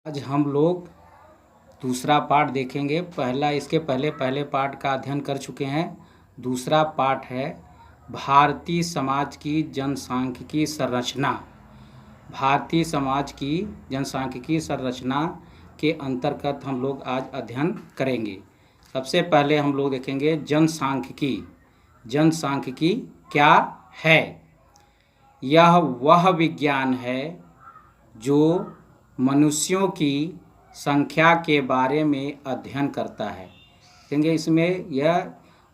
आज हम लोग दूसरा पार्ट देखेंगे। इसके पहले पार्ट का अध्ययन कर चुके हैं। दूसरा पार्ट है भारतीय समाज की जनसांख्यिकी संरचना। भारतीय समाज की जनसांख्यिकी संरचना के अंतर्गत हम लोग आज अध्ययन करेंगे। सबसे पहले हम लोग देखेंगे जनसांख्यिकी। जनसांख्यिकी क्या है? यह वह विज्ञान है जो मनुष्यों की संख्या के बारे में अध्ययन करता है। देखेंगे इसमें यह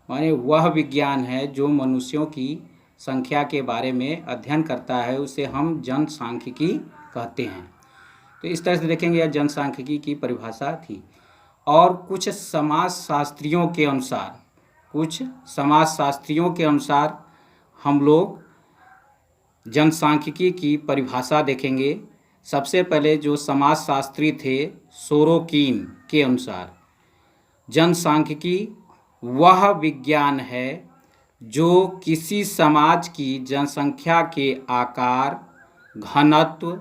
माने वह विज्ञान है जो मनुष्यों की संख्या के बारे में अध्ययन करता है, उसे हम जनसांख्यिकी कहते हैं। तो इस तरह से देखेंगे यह जनसांख्यिकी की परिभाषा थी। और कुछ समाजशास्त्रियों के अनुसार हम लोग जनसांख्यिकी की परिभाषा देखेंगे। सबसे पहले जो समाजशास्त्री थे सोरोकिन के अनुसार जनसांख्यिकी वह विज्ञान है जो किसी समाज की जनसंख्या के आकार, घनत्व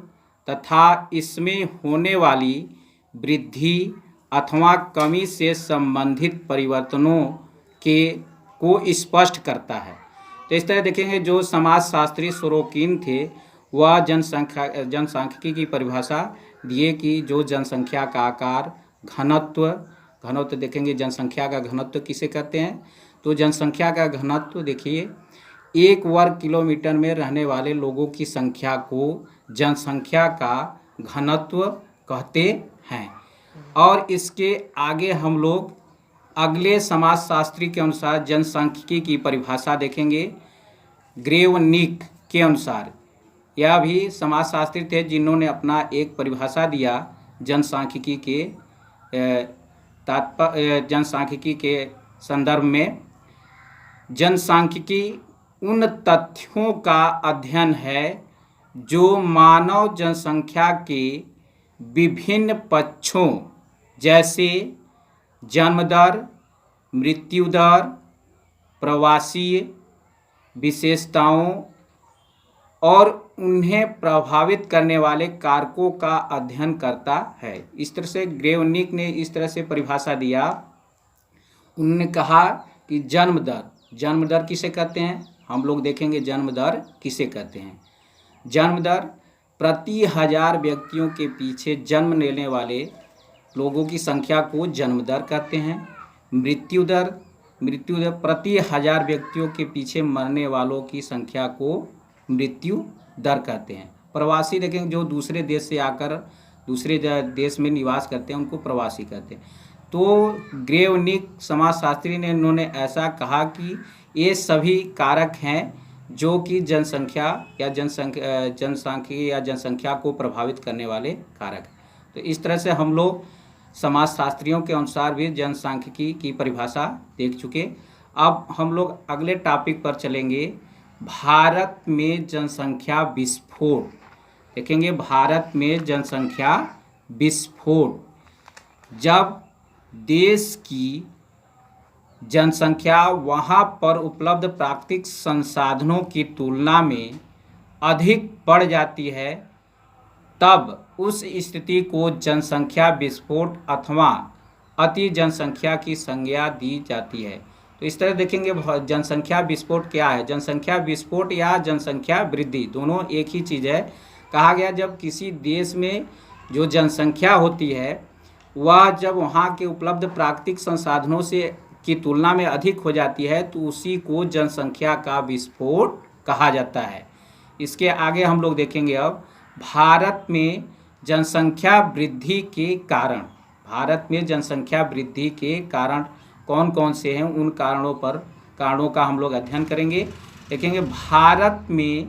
तथा इसमें होने वाली वृद्धि अथवा कमी से संबंधित परिवर्तनों को स्पष्ट करता है। तो इस तरह देखेंगे जो समाजशास्त्री सोरोकिन थे वह जनसांख्यिकी की परिभाषा दिए कि जो जनसंख्या का आकार, घनत्व देखेंगे जनसंख्या का घनत्व किसे कहते हैं। तो जनसंख्या का घनत्व देखिए 1 वर्ग किलोमीटर में रहने वाले लोगों की संख्या को जनसंख्या का घनत्व कहते हैं। और इसके आगे हम लोग अगले समाजशास्त्री के अनुसार जनसांख्यिकी की परिभाषा देखेंगे। ग्रेवनिक के अनुसार यह भी समाजशास्त्री थे जिन्होंने अपना एक परिभाषा दिया जनसांख्यिकी के संदर्भ में। जनसांख्यिकी उन तथ्यों का अध्ययन है जो मानव जनसंख्या के विभिन्न पक्षों जैसे जन्म दर, मृत्यु दर, प्रवासी विशेषताओं और उन्हें प्रभावित करने वाले कारकों का अध्ययन करता है। इस तरह से ग्रेवनिक ने इस तरह से परिभाषा दिया। उन्होंने कहा कि जन्म दर किसे कहते हैं, हम लोग देखेंगे जन्म दर किसे कहते हैं। जन्म दर प्रति 1000 व्यक्तियों के पीछे जन्म लेने वाले लोगों की संख्या को जन्म दर कहते हैं। मृत्यु दर प्रति 1000 व्यक्तियों के पीछे मरने वालों की संख्या को मृत्यु दर कहते हैं। प्रवासी देखेंगे जो दूसरे देश से आकर दूसरे देश में निवास करते हैं उनको प्रवासी कहते हैं। तो ग्रेवनिक समाजशास्त्री ने इन्होंने ऐसा कहा कि ये सभी कारक हैं जो कि जनसंख्या या जनसांख्यिकी या जनसंख्या को प्रभावित करने वाले कारक। तो इस तरह से हम लोग समाजशास्त्रियों के अनुसार भी जनसांख्यिकी की परिभाषा देख चुके। अब हम लोग अगले टॉपिक पर चलेंगे, भारत में जनसंख्या विस्फोट। देखेंगे भारत में जनसंख्या विस्फोट। जब देश की जनसंख्या वहाँ पर उपलब्ध प्राकृतिक संसाधनों की तुलना में अधिक बढ़ जाती है तब उस स्थिति को जनसंख्या विस्फोट अथवा अति जनसंख्या की संज्ञा दी जाती है। तो इस तरह देखेंगे जनसंख्या विस्फोट क्या है। जनसंख्या विस्फोट या जनसंख्या वृद्धि दोनों एक ही चीज़ है। कहा गया जब किसी देश में जो जनसंख्या होती है वह जब वहाँ के उपलब्ध प्राकृतिक संसाधनों से की तुलना में अधिक हो जाती है तो उसी को जनसंख्या का विस्फोट कहा जाता है। इसके आगे हम लोग देखेंगे अब भारत में जनसंख्या वृद्धि के कारण। भारत में जनसंख्या वृद्धि के कारण कौन कौन से हैं, उन कारणों का हम लोग अध्ययन करेंगे। देखेंगे भारत में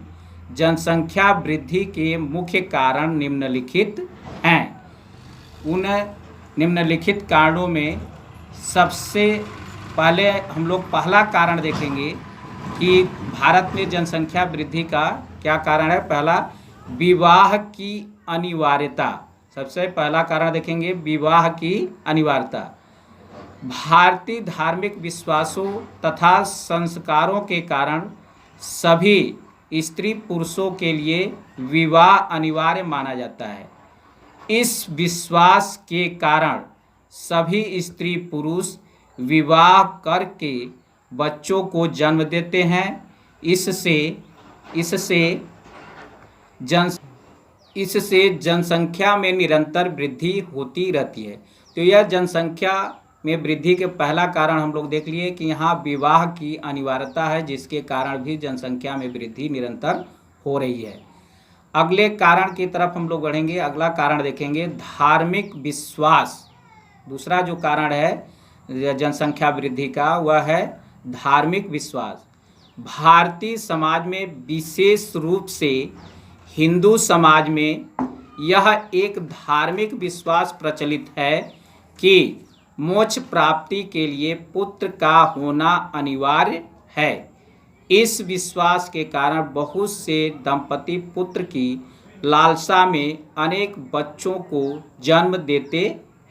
जनसंख्या वृद्धि के मुख्य कारण निम्नलिखित हैं। उन निम्नलिखित कारणों में सबसे पहले हम लोग पहला कारण देखेंगे कि भारत में जनसंख्या वृद्धि का क्या कारण है। पहला विवाह की अनिवार्यता। सबसे पहला कारण देखेंगे विवाह की अनिवार्यता। भारतीय धार्मिक विश्वासों तथा संस्कारों के कारण सभी स्त्री पुरुषों के लिए विवाह अनिवार्य माना जाता है। इस विश्वास के कारण सभी स्त्री पुरुष विवाह करके बच्चों को जन्म देते हैं। इससे इससे जन इससे जनसंख्या में निरंतर वृद्धि होती रहती है। तो यह जनसंख्या में वृद्धि के पहला कारण हम लोग देख लिए कि यहाँ विवाह की अनिवार्यता है, जिसके कारण भी जनसंख्या में वृद्धि निरंतर हो रही है। अगले कारण की तरफ हम लोग बढ़ेंगे। अगला कारण देखेंगे धार्मिक विश्वास। दूसरा जो कारण है जनसंख्या वृद्धि का वह है धार्मिक विश्वास। भारतीय समाज में विशेष रूप से हिंदू समाज में यह एक धार्मिक विश्वास प्रचलित है कि मोक्ष प्राप्ति के लिए पुत्र का होना अनिवार्य है। इस विश्वास के कारण बहुत से दंपति पुत्र की लालसा में अनेक बच्चों को जन्म देते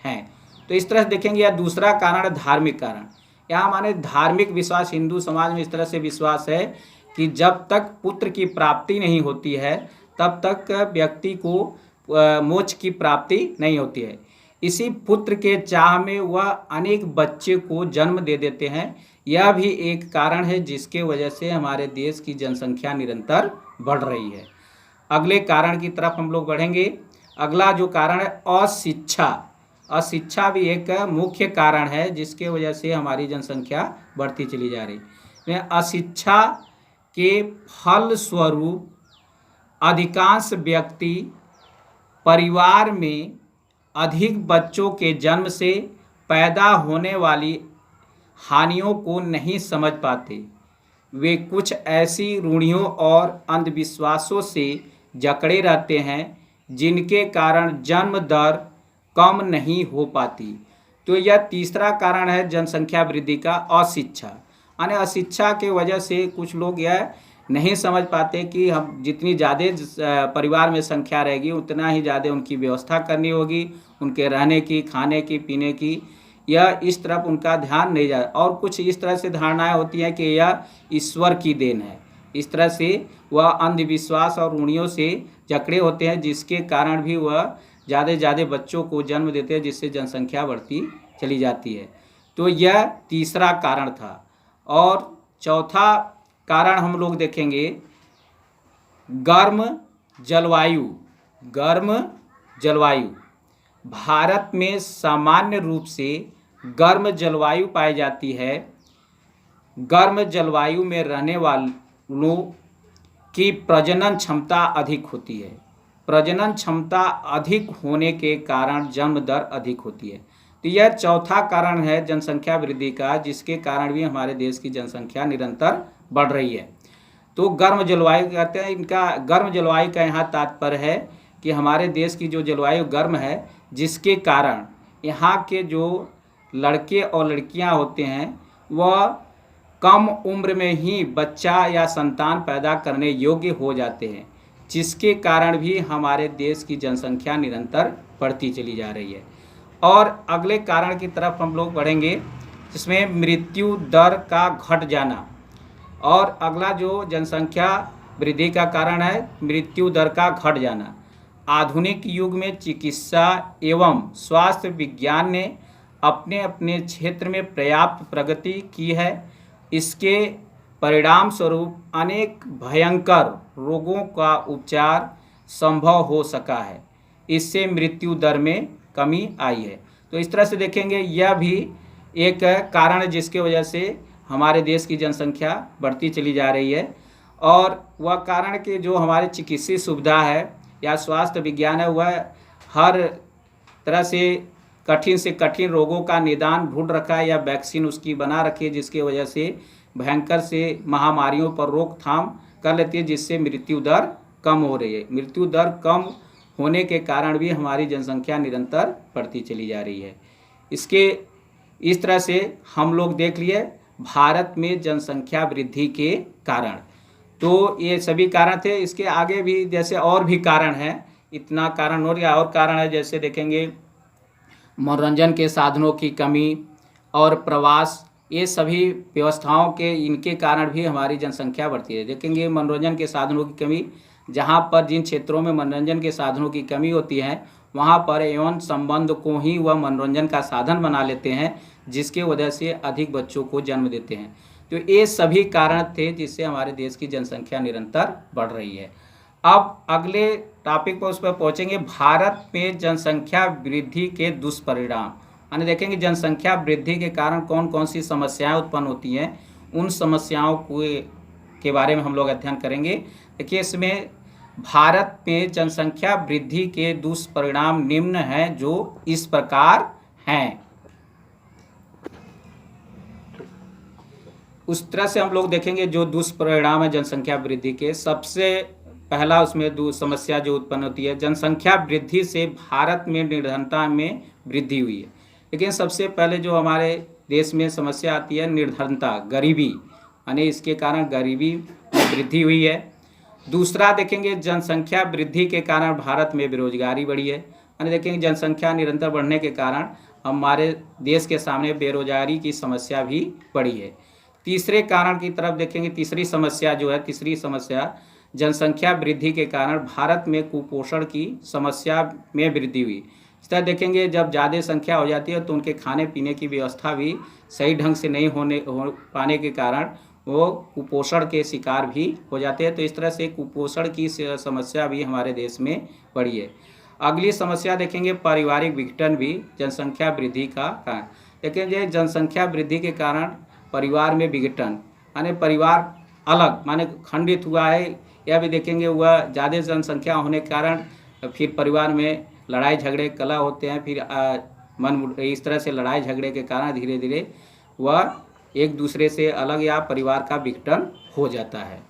हैं। तो इस तरह से देखेंगे यह दूसरा कारण है धार्मिक कारण। यहाँ माने धार्मिक विश्वास, हिंदू समाज में इस तरह से विश्वास है कि जब तक पुत्र की प्राप्ति नहीं होती है तब तक व्यक्ति को मोक्ष की प्राप्ति नहीं होती है। इसी पुत्र के चाह में वह अनेक बच्चे को जन्म दे देते हैं। यह भी एक कारण है जिसके वजह से हमारे देश की जनसंख्या निरंतर बढ़ रही है। अगले कारण की तरफ हम लोग बढ़ेंगे। अगला जो कारण है अशिक्षा। अशिक्षा भी एक मुख्य कारण है जिसके वजह से हमारी जनसंख्या बढ़ती चली जा रही है। अशिक्षा के फलस्वरूप अधिकांश व्यक्ति परिवार में अधिक बच्चों के जन्म से पैदा होने वाली हानियों को नहीं समझ पाते। वे कुछ ऐसी रूढ़ियों और अंधविश्वासों से जकड़े रहते हैं जिनके कारण जन्म दर कम नहीं हो पाती। तो यह तीसरा कारण है जनसंख्या वृद्धि का अशिक्षा। यानी अशिक्षा के वजह से कुछ लोग यह नहीं समझ पाते कि हम जितनी ज़्यादा परिवार में संख्या रहेगी उतना ही ज़्यादा उनकी व्यवस्था करनी होगी, उनके रहने की, खाने की, पीने की। यह इस तरफ उनका ध्यान नहीं जा। और कुछ इस तरह से धारणाएं होती हैं कि यह ईश्वर की देन है। इस तरह से वह अंधविश्वास और रूढ़ियों से जकड़े होते हैं जिसके कारण भी वह ज़्यादा बच्चों को जन्म देते हैं, जिससे जनसंख्या बढ़ती चली जाती है। तो यह तीसरा कारण था। और चौथा कारण हम लोग देखेंगे गर्म जलवायु। गर्म जलवायु। भारत में सामान्य रूप से गर्म जलवायु पाई जाती है। गर्म जलवायु में रहने वालों की प्रजनन क्षमता अधिक होती है। प्रजनन क्षमता अधिक होने के कारण जन्म दर अधिक होती है। तो यह चौथा कारण है जनसंख्या वृद्धि का, जिसके कारण भी हमारे देश की जनसंख्या निरंतर बढ़ रही है। तो गर्म जलवायु कहते हैं इनका। गर्म जलवायु का यहाँ तात्पर्य है कि हमारे देश की जो जलवायु गर्म है, जिसके कारण यहाँ के जो लड़के और लड़कियाँ होते हैं वह कम उम्र में ही बच्चा या संतान पैदा करने योग्य हो जाते हैं, जिसके कारण भी हमारे देश की जनसंख्या निरंतर बढ़ती चली जा रही है। और अगले कारण की तरफ हम लोग बढ़ेंगे जिसमें मृत्यु दर का घट जाना। और अगला जो जनसंख्या वृद्धि का कारण है मृत्यु दर का घट जाना। आधुनिक युग में चिकित्सा एवं स्वास्थ्य विज्ञान ने अपने अपने क्षेत्र में पर्याप्त प्रगति की है। इसके परिणाम स्वरूप अनेक भयंकर रोगों का उपचार संभव हो सका है। इससे मृत्यु दर में कमी आई है। तो इस तरह से देखेंगे यह भी एक कारण है जिसके वजह से हमारे देश की जनसंख्या बढ़ती चली जा रही है। और वह कारण कि जो हमारे चिकित्सीय सुविधा है या स्वास्थ्य विज्ञान है वह हर तरह से कठिन रोगों का निदान ढूंढ रखा है या वैक्सीन उसकी बना रखी है, जिसके वजह से भयंकर से महामारियों पर रोकथाम कर लेती है, जिससे मृत्यु दर कम हो रही है। मृत्यु दर कम होने के कारण भी हमारी जनसंख्या निरंतर बढ़ती चली जा रही है। इसके इस तरह से हम लोग देख लिए भारत में जनसंख्या वृद्धि के कारण। तो ये सभी कारण थे। इसके आगे भी जैसे और भी कारण हैं, इतना कारण हो गया। और कारण है जैसे देखेंगे मनोरंजन के साधनों की कमी और प्रवास, ये सभी व्यवस्थाओं के इनके कारण भी हमारी जनसंख्या बढ़ती है। देखेंगे मनोरंजन के साधनों की कमी, जहाँ पर जिन क्षेत्रों में मनोरंजन के साधनों की कमी होती है वहाँ पर यौन संबंध को ही वह मनोरंजन का साधन बना लेते हैं, जिसके वजह से अधिक बच्चों को जन्म देते हैं। तो ये सभी कारण थे जिससे हमारे देश की जनसंख्या निरंतर बढ़ रही है। अब अगले टॉपिक पर उस पर पहुँचेंगे, भारत में जनसंख्या वृद्धि के दुष्परिणाम। यानी देखेंगे जनसंख्या वृद्धि के कारण कौन कौन सी समस्याएं उत्पन्न होती हैं, उन समस्याओं के बारे में हम लोग अध्ययन करेंगे। देखिए, इसमें भारत में जनसंख्या वृद्धि के दुष्परिणाम निम्न हैं, जो इस प्रकार हैं। उस तरह से हम लोग देखेंगे जो दुष्परिणाम है जनसंख्या वृद्धि के। सबसे पहला उसमें समस्या जो उत्पन्न होती है, जनसंख्या वृद्धि से भारत में निर्धनता में वृद्धि हुई है। लेकिन सबसे पहले जो हमारे देश में समस्या आती है निर्धनता, गरीबी, यानी इसके कारण गरीबी में वृद्धि हुई है। दूसरा देखेंगे जनसंख्या वृद्धि के कारण भारत में बेरोजगारी बढ़ी है। यानी देखेंगे जनसंख्या निरंतर बढ़ने के कारण हमारे देश के सामने बेरोजगारी की समस्या भी बढ़ी है। तीसरे कारण की तरफ देखेंगे, तीसरी समस्या जनसंख्या वृद्धि के कारण भारत में कुपोषण की समस्या में वृद्धि हुई। इस तरह देखेंगे जब ज़्यादा संख्या हो जाती है तो उनके खाने पीने की व्यवस्था भी सही ढंग से नहीं हो पाने के कारण वो कुपोषण के शिकार भी हो जाते हैं। तो इस तरह से कुपोषण की समस्या भी हमारे देश में बढ़ी है। अगली समस्या देखेंगे पारिवारिक विघटन भी जनसंख्या वृद्धि का कारण। देखेंगे जनसंख्या वृद्धि के कारण परिवार में विघटन, माने परिवार अलग माने खंडित हुआ है, या भी देखेंगे वह ज़्यादा जनसंख्या होने के कारण फिर परिवार में लड़ाई झगड़े कलह होते हैं। फिर इस तरह से लड़ाई झगड़े के कारण धीरे धीरे वह एक दूसरे से अलग या परिवार का विघटन हो जाता है।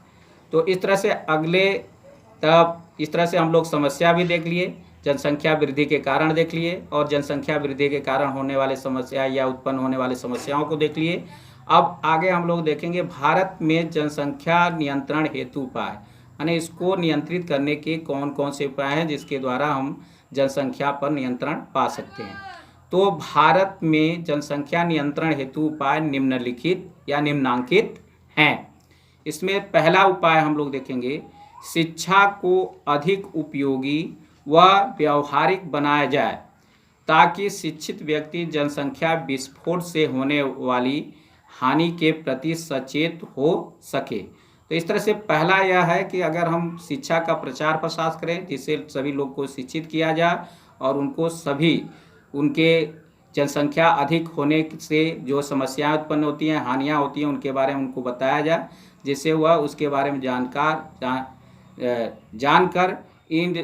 तो इस तरह से इस तरह से हम लोग समस्या भी देख लिए, जनसंख्या वृद्धि के कारण देख लिए, और जनसंख्या वृद्धि के कारण होने वाले समस्या या उत्पन्न होने वाले समस्याओं को देख लिए। अब आगे हम लोग देखेंगे भारत में जनसंख्या नियंत्रण हेतु उपाय, यानी इसको नियंत्रित करने के कौन कौन से उपाय हैं जिसके द्वारा हम जनसंख्या पर नियंत्रण पा सकते हैं। तो भारत में जनसंख्या नियंत्रण हेतु उपाय निम्नलिखित या निम्नांकित हैं। इसमें पहला उपाय हम लोग देखेंगे, शिक्षा को अधिक उपयोगी व व्यावहारिक बनाया जाए ताकि शिक्षित व्यक्ति जनसंख्या विस्फोट से होने वाली हानि के प्रति सचेत हो सके। तो इस तरह से पहला यह है कि अगर हम शिक्षा का प्रचार प्रसार करें जिससे सभी लोग को शिक्षित किया जाए और उनको सभी उनके जनसंख्या अधिक होने से जो समस्याएं उत्पन्न होती हैं, हानियां होती हैं, उनके बारे में उनको बताया जाए, जिससे वह उसके बारे में जानकर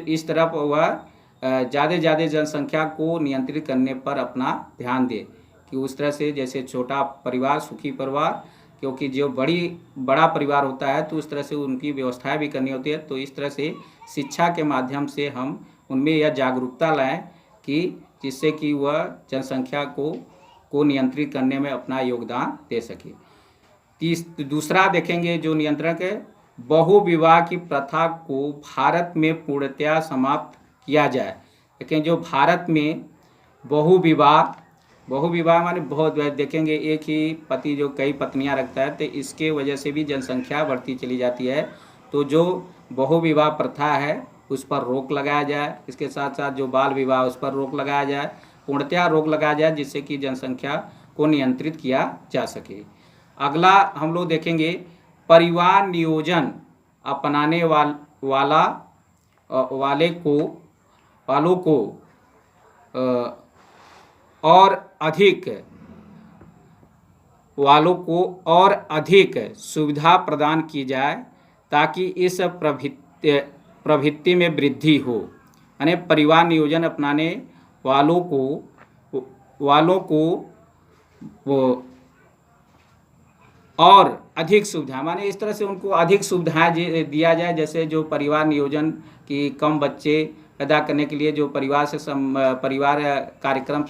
इस तरफ वह ज़्यादा जनसंख्या को नियंत्रित करने पर अपना ध्यान दे कि उस तरह से जैसे छोटा परिवार सुखी परिवार, क्योंकि जो बड़ा परिवार होता है तो उस तरह से उनकी व्यवस्थाएं भी करनी होती है। तो इस तरह से शिक्षा के माध्यम से हम उनमें यह जागरूकता लाएं कि जिससे कि वह जनसंख्या को नियंत्रित करने में अपना योगदान दे सके। दूसरा देखेंगे जो नियंत्रण के, बहुविवाह की प्रथा को भारत में पूर्णतया समाप्त किया जाए। लेकिन जो भारत में बहुविवाह माने बहुत देखेंगे एक ही पति जो कई पत्नियां रखता है, तो इसके वजह से भी जनसंख्या बढ़ती चली जाती है। तो जो बहुविवाह प्रथा है उस पर रोक लगाया जाए, इसके साथ साथ जो बाल विवाह उस पर रोक लगाया जाए, पूर्णतया रोक लगाया जाए, जिससे कि जनसंख्या को नियंत्रित किया जा सके। अगला हम लोग देखेंगे परिवार नियोजन अपनाने वालों को और अधिक सुविधा प्रदान की जाए ताकि इस प्रवृत्ति में वृद्धि हो। यानी परिवार नियोजन अपनाने वालों को और अधिक सुविधा, माने इस तरह से उनको अधिक सुविधाएं दिया जाए। जैसे जो परिवार नियोजन की कम बच्चे पैदा करने के लिए जो परिवार कार्यक्रम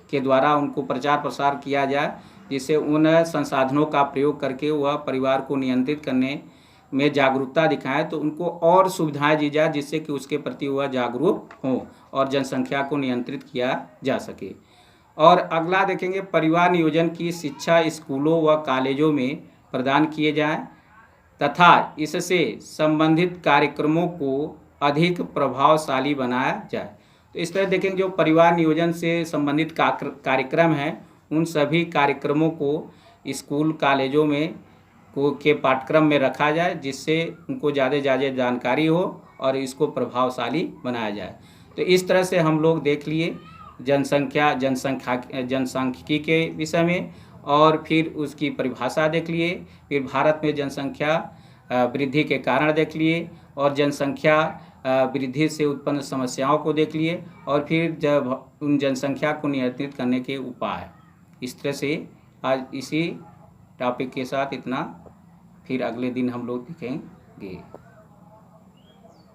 के द्वारा उनको प्रचार प्रसार किया जाए, जिससे उन संसाधनों का प्रयोग करके वह परिवार को नियंत्रित करने में जागरूकता दिखाएं, तो उनको और सुविधाएं दी जाए जिससे कि उसके प्रति वह जागरूक हों और जनसंख्या को नियंत्रित किया जा सके। और अगला देखेंगे परिवार नियोजन की शिक्षा स्कूलों व कॉलेजों में प्रदान किए जाएं तथा इससे संबंधित कार्यक्रमों को अधिक प्रभावशाली बनाया जाए। तो इस तरह देखेंगे जो परिवार नियोजन से संबंधित कार्यक्रम हैं उन सभी कार्यक्रमों को स्कूल कॉलेजों में के पाठ्यक्रम में रखा जाए, जिससे उनको ज़्यादा जानकारी हो और इसको प्रभावशाली बनाया जाए। तो इस तरह से हम लोग देख लिए जनसांख्यिकी के विषय में, और फिर उसकी परिभाषा देख लिए, फिर भारत में जनसंख्या वृद्धि के कारण देख लिए, और जनसंख्या वृद्धि से उत्पन्न समस्याओं को देख लिए, और फिर जब उन जनसंख्या को नियंत्रित करने के उपाय। इस तरह से आज इसी टॉपिक के साथ इतना, फिर अगले दिन हम लोग दिखेंगे।